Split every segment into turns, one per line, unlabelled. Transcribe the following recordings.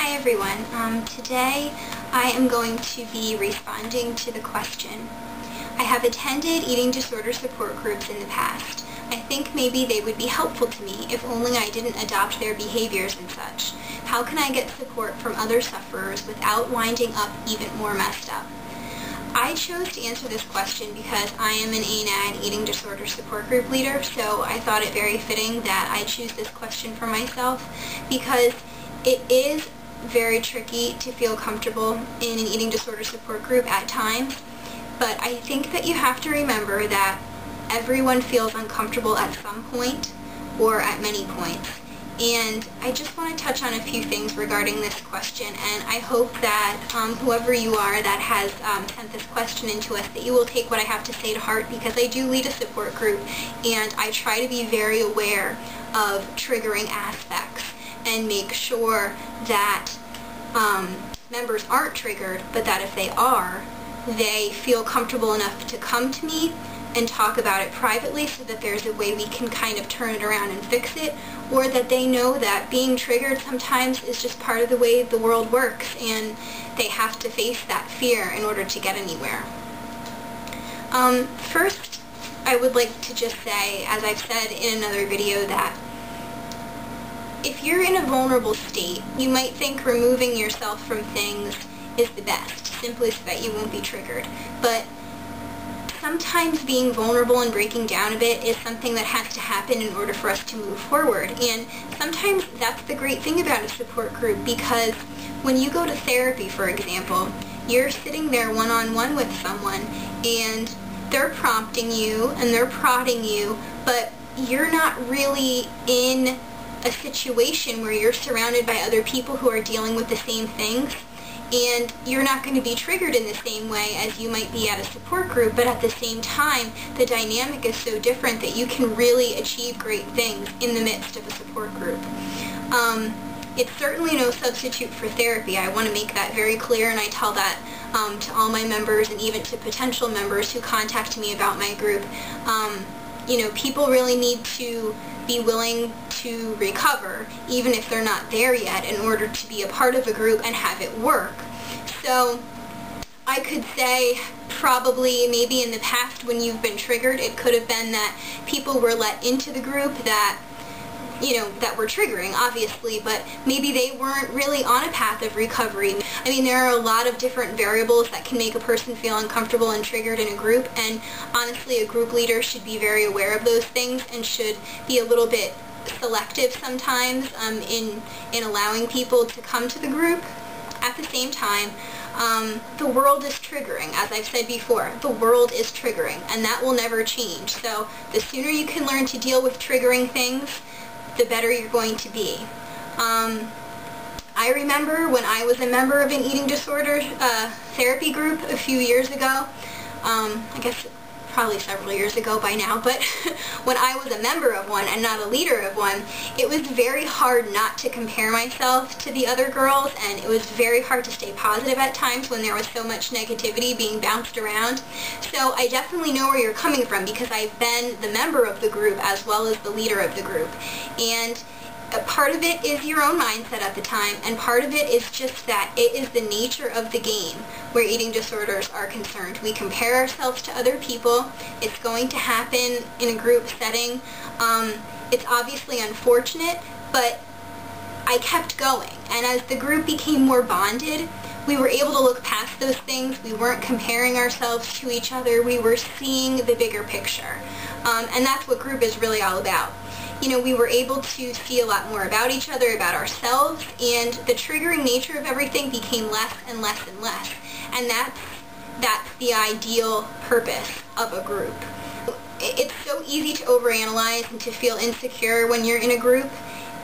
Hi everyone. Today I am going to be responding to the question. I have attended eating disorder support groups in the past. I think maybe they would be helpful to me if only I didn't adopt their behaviors and such. How can I get support from other sufferers without winding up even more messed up? I chose to answer this question because I am an ANAD eating disorder support group leader, so I thought it very fitting that I choose this question for myself because it is very tricky to feel comfortable in an eating disorder support group at times, but I think that you have to remember that everyone feels uncomfortable at some point or at many points. And I just want to touch on a few things regarding this question, and I hope that whoever you are that has sent this question into us, that you will take what I have to say to heart, because I do lead a support group and I try to be very aware of triggering aspects and make sure that members aren't triggered, but that if they are, they feel comfortable enough to come to me and talk about it privately so that there's a way we can kind of turn it around and fix it, or that they know that being triggered sometimes is just part of the way the world works and they have to face that fear in order to get anywhere. First, I would like to just say, as I've said in another video, that if you're in a vulnerable state, you might think removing yourself from things is the best, simply so that you won't be triggered. But sometimes being vulnerable and breaking down a bit is something that has to happen in order for us to move forward. And sometimes that's the great thing about a support group, because when you go to therapy, for example, you're sitting there one-on-one with someone and they're prompting you and they're prodding you, but you're not really in a situation where you're surrounded by other people who are dealing with the same things, and you're not going to be triggered in the same way as you might be at a support group, but at the same time, the dynamic is so different that you can really achieve great things in the midst of a support group. It's certainly no substitute for therapy. I want to make that very clear, and I tell that to all my members and even to potential members who contact me about my group. You know, people really need to be willing to recover, even if they're not there yet, in order to be a part of a group and have it work. So I could say probably maybe in the past when you've been triggered, it could have been that people were let into the group that, you know, that were triggering, obviously, but maybe they weren't really on a path of recovery. I mean, there are a lot of different variables that can make a person feel uncomfortable and triggered in a group, and honestly, a group leader should be very aware of those things and should be a little bit selective sometimes in allowing people to come to the group. At the same time, the world is triggering. As I've said before, the world is triggering, and that will never change. So the sooner you can learn to deal with triggering things, the better you're going to be. I remember when I was a member of an eating disorder therapy group a few years ago, I guess probably several years ago by now, but when I was a member of one and not a leader of one, it was very hard not to compare myself to the other girls, and it was very hard to stay positive at times when there was so much negativity being bounced around. So I definitely know where you're coming from, because I've been the member of the group as well as the leader of the group. And a part of it is your own mindset at the time, and part of it is just that it is the nature of the game where eating disorders are concerned. We compare ourselves to other people. It's going to happen in a group setting. It's obviously unfortunate, but I kept going. And as the group became more bonded, we were able to look past those things. We weren't comparing ourselves to each other. We were seeing the bigger picture. And that's what group is really all about. You know, we were able to see a lot more about each other, about ourselves, and the triggering nature of everything became less and less and less. And that's the ideal purpose of a group. It's so easy to overanalyze and to feel insecure when you're in a group,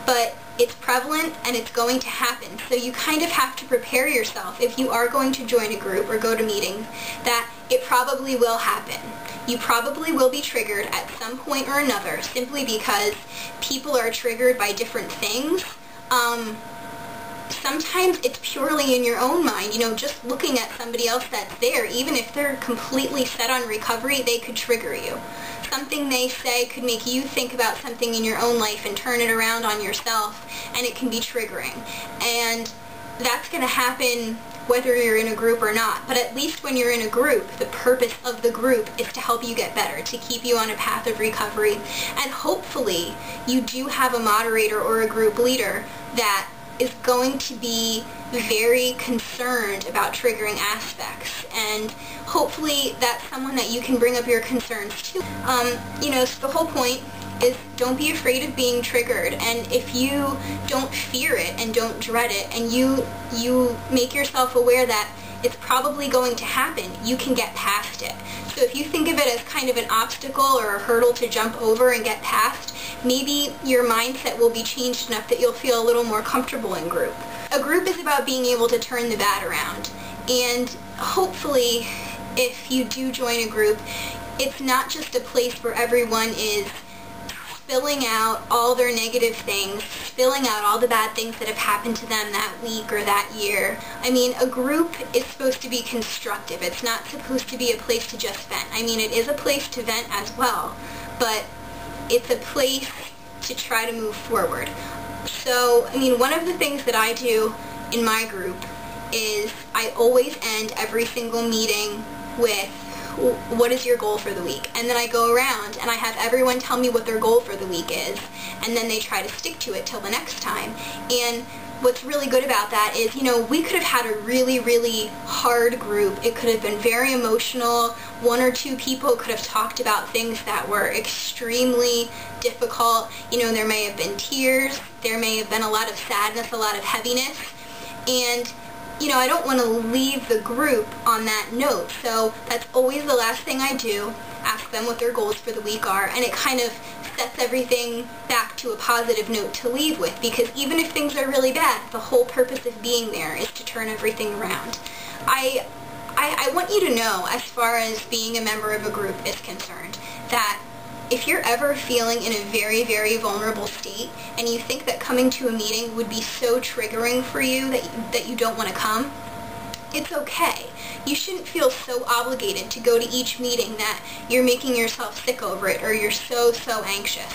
but it's prevalent and it's going to happen. So you kind of have to prepare yourself, if you are going to join a group or go to meetings, that it probably will happen. You probably will be triggered at some point or another, simply because people are triggered by different things. Sometimes it's purely in your own mind, you know, just looking at somebody else that's there, even if they're completely set on recovery, they could trigger you. Something they say could make you think about something in your own life and turn it around on yourself, and it can be triggering. And that's going to happen whether you're in a group or not. But at least when you're in a group, the purpose of the group is to help you get better, to keep you on a path of recovery. And hopefully you do have a moderator or a group leader that is going to be very concerned about triggering aspects, and hopefully that's someone that you can bring up your concerns to. So the whole point is, don't be afraid of being triggered, and if you don't fear it and don't dread it, and you make yourself aware that it's probably going to happen, you can get past it. So if you think of it as kind of an obstacle or a hurdle to jump over and get past, maybe your mindset will be changed enough that you'll feel a little more comfortable in group. A group is about being able to turn the bad around, and hopefully if you do join a group, it's not just a place where everyone is spilling out all their negative things, spilling out all the bad things that have happened to them that week or that year. I mean, a group is supposed to be constructive. It's not supposed to be a place to just vent. I mean, it is a place to vent as well, but it's a place to try to move forward. So, I mean, one of the things that I do in my group is I always end every single meeting with, what is your goal for the week? And then I go around and I have everyone tell me what their goal for the week is, and then they try to stick to it till the next time. And what's really good about that is, we could have had a really, really hard group. It could have been very emotional. One or two people could have talked about things that were extremely difficult. There may have been tears. There may have been a lot of sadness, a lot of heaviness. And I don't want to leave the group on that note, so that's always the last thing I do, ask them what their goals for the week are, and it kind of sets everything back to a positive note to leave with, because even if things are really bad, the whole purpose of being there is to turn everything around. I want you to know, as far as being a member of a group is concerned, that if you're ever feeling in a very, very vulnerable state and you think that coming to a meeting would be so triggering for you that you don't want to come, it's okay. You shouldn't feel so obligated to go to each meeting that you're making yourself sick over it or you're so anxious.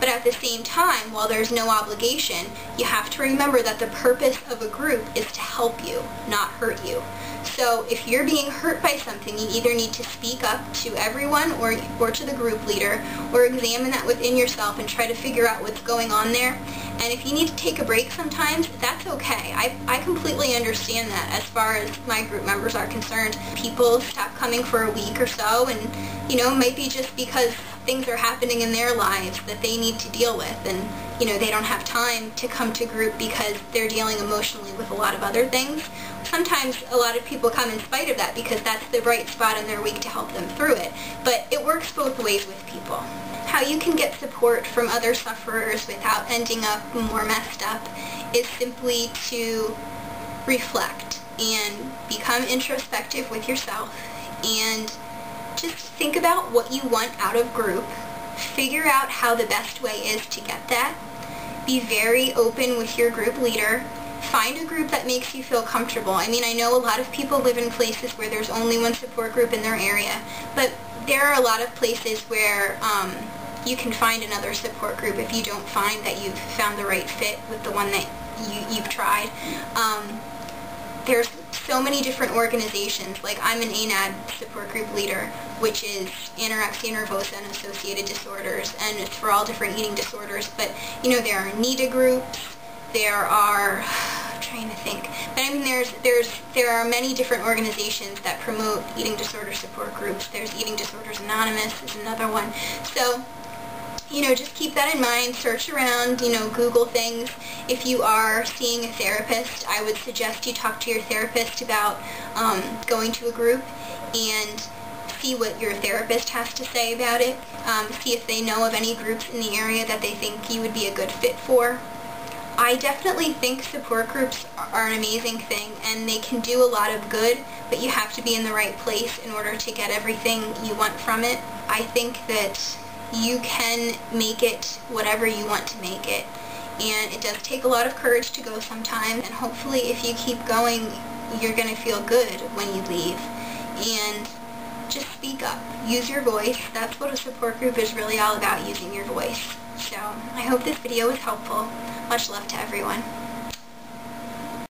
But at the same time, while there's no obligation, you have to remember that the purpose of a group is to help you, not hurt you. So if you're being hurt by something, you either need to speak up to everyone or to the group leader, or examine that within yourself and try to figure out what's going on there. And if you need to take a break sometimes, that's okay. I completely understand that as far as my group members are concerned. People stop coming for a week or so, and it might be just because things are happening in their lives that they need to deal with, and they don't have time to come to group because they're dealing emotionally with a lot of other things. Sometimes a lot of people come in spite of that because that's the bright spot in their week to help them through it. But it works both ways with people. How you can get support from other sufferers without ending up more messed up is simply to reflect and become introspective with yourself, and just think about what you want out of group. Figure out how the best way is to get that. Be very open with your group leader. Find a group that makes you feel comfortable. I mean, I know a lot of people live in places where there's only one support group in their area, but there are a lot of places where you can find another support group if you don't find that you've found the right fit with the one that you've tried. There's so many different organizations. Like, I'm an ANAD support group leader, which is anorexia nervosa and associated disorders, and it's for all different eating disorders. But there are NEDA groups. There are, I'm trying to think, but I mean, there are many different organizations that promote eating disorder support groups. There's Eating Disorders Anonymous is another one. So, just keep that in mind. Search around, Google things. If you are seeing a therapist, I would suggest you talk to your therapist about going to a group, and see what your therapist has to say about it. See if they know of any groups in the area that they think you would be a good fit for. I definitely think support groups are an amazing thing, and they can do a lot of good, but you have to be in the right place in order to get everything you want from it. I think that you can make it whatever you want to make it, and it does take a lot of courage to go sometimes, and hopefully if you keep going, you're going to feel good when you leave. And just speak up. Use your voice. That's what a support group is really all about, using your voice. So I hope this video was helpful. Much love to everyone.